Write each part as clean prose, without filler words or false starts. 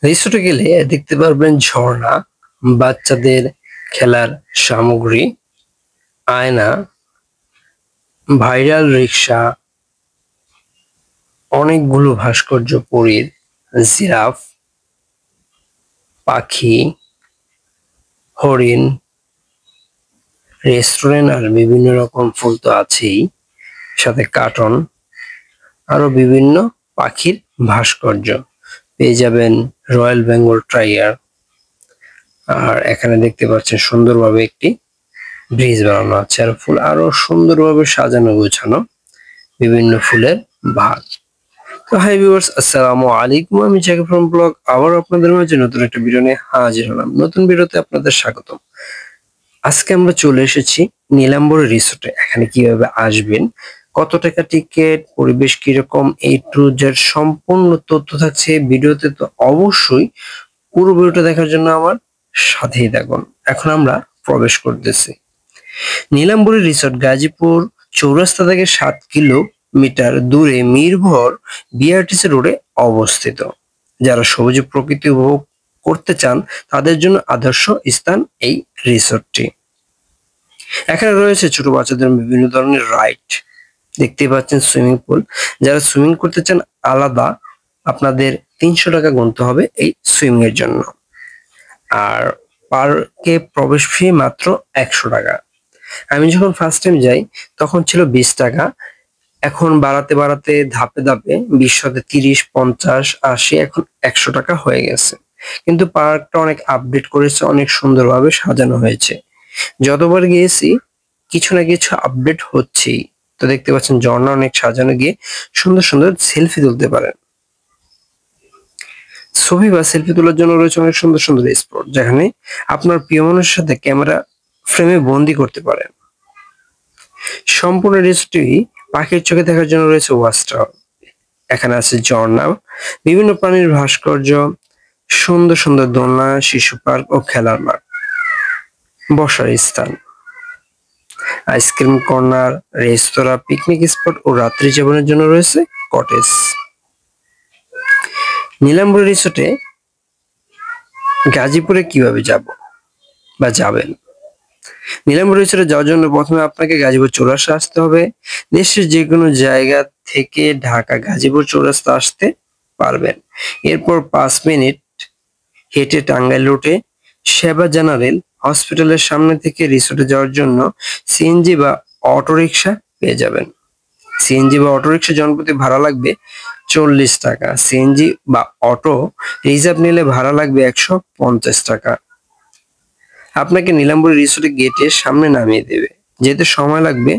রিসোর্টে গেলে দেখতে পারবেন ঝর্ণা, বাচ্চাদের খেলার সামগ্রী, আয়না, ভাইরাল রিক্সা, অনেকগুলো ভাস্কর্য পরীর, জিরাফ, পাখি, হরিণ, রেস্টুরেন্ট আর বিভিন্ন রকম ফুল তো আছেই, সাথে কার্টুন, আরো বিভিন্ন পাখির ভাস্কর্য পেয়ে যাবেন। Royal Bengal tiger. আর এখানে দেখতে পাচ্ছেন সুন্দরভাবে একটি ব্রিজ বানানো আছে, আর ফুল আরো সুন্দরভাবে সাজানো গোছানো বিভিন্ন ফুলের ভাগ। তো হাই ভিউয়ার্স, আসসালামু আলাইকুম। আমি জাকির ফ্রম ব্লগ আবার আপনাদের মাঝে নতুন একটা ভিডিও নিয়ে হাজির হলাম। নতুন ভিডিওতে আপনাদের স্বাগতম। আজকে আমরা চলে এসেছি নীলাম্বরী রিসোর্টে। এখানে কিভাবে আসবেন, কত টাকা টিকিট, পরিবেশ কিরকম, A to Z সম্পূর্ণ তথ্য থাকছে ভিডিওতে। তো অবশ্যই পুরো ভিডিওটা দেখার জন্য আমার সাথেই থাকুন। এখন আমরা প্রবেশ করতেছি। নীলাম্বরী রিসোর্ট গাজীপুর চৌরাস্তা থেকে 7 কিলোমিটার দূরে মিরভর বিআরটিসি রোডে অবস্থিত। যারা সবুজ প্রকৃতি উপভোগ করতে চান তাদের জন্য আদর্শ স্থান এই রিসোর্টটি। এখানে রয়েছে ছোট বাচ্চাদের বিভিন্ন ধরনের রাইড, দেখতে পাচ্ছেন সুইমিং পুল। যারা সুইমিং করতে চান আলাদা আপনাদের 300 টাকা গুনতে হবে এই সুইমিং এর জন্য। আর পার্কে প্রবেশ ফি মাত্র 100 টাকা। আমি যখন ফার্স্ট টাইম যাই তখন ছিল 20 টাকা। এখন বাড়াতে বাড়াতে ধাপে ধাপে 20 হতে 30, 50, 80, এখন 100 টাকা হয়ে গেছে। কিন্তু পার্কটা অনেক আপডেট করেছে, অনেক সুন্দরভাবে সাজানো হয়েছে। যতবার গিয়েছি কিছু না কিছু আপডেট হচ্ছেই। তো দেখতে পাচ্ছেন ঝর্ণা অনেক সাজানো, গিয়ে সুন্দর সুন্দর সেলফি তুলতে পারেন। ছবি বা সেলফি তোলার জন্য রয়েছে অনেক সুন্দর সুন্দর স্পট, যেখানে আপনার প্রিয় মানুষের সাথে ক্যামেরা ফ্রেমে বন্দি করতে পারেন। সম্পূর্ণ রিসোর্টটি পাখির চোখে দেখার জন্য রয়েছে ওয়াচ টাওয়ার। এখানে আছে ঝর্ণা, বিভিন্ন প্রাণীর ভাস্কর্য, সুন্দর সুন্দর দোলনা, শিশু পার্ক ও খেলার মাঠ, বসার স্থান, আইসক্রিম কর্নার, রেস্তোরাঁ, পিকনিক স্পট ও রাত্রি যাপনের জন্য রয়েছে কটেজ। নীলাম্বরী রিসোর্টে গাজীপুরে কিভাবে যাব বা যাবেন? নীলাম্বরী রিসোর্টে যাওয়ার জন্য প্রথমে আপনাকে গাজীপুর চৌরাস্তা আসতে হবে। দেশের যে কোনো জায়গা থেকে ঢাকা গাজীপুর চৌরাস্তা আসতে পারবেন। এরপর 5 মিনিট হেঁটে টাঙ্গাইল রুটে সেবা জেনারেল হসপিটালের সামনে থেকে রিসোর্টে যাওয়ার জন্য সিএনজি বা অটোরিকশা পেয়ে যাবেন। সিএনজি বা অটোরিকশা জনপ্রতি ভাড়া লাগবে 40 টাকা। সিএনজি বা অটো রিজার্ভ নিলে ভাড়া লাগবে 150 টাকা। আপনাকে নীলাম্বরী রিসোর্টে গেটের সামনে নামিয়ে দেবে, যেতে সময় লাগবে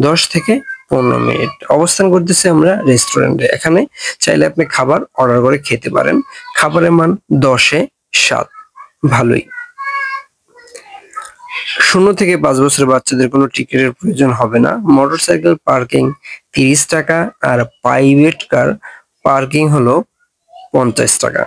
10 থেকে 15 মিনিট। অবস্থান করতেছি আমরা রেস্টুরেন্টে। এখানে চাইলে আপনি খাবার অর্ডার করে খেতে পারেন। খাবারের মান 10-এ 7, ভালোই। 0 থেকে 5 বছরের বাচ্চাদের কোনো টিকিটের প্রয়োজন হবে না। মোটরসাইকেল পার্কিং 30 টাকা, আর প্রাইভেট কার পার্কিং হলো 50 টাকা।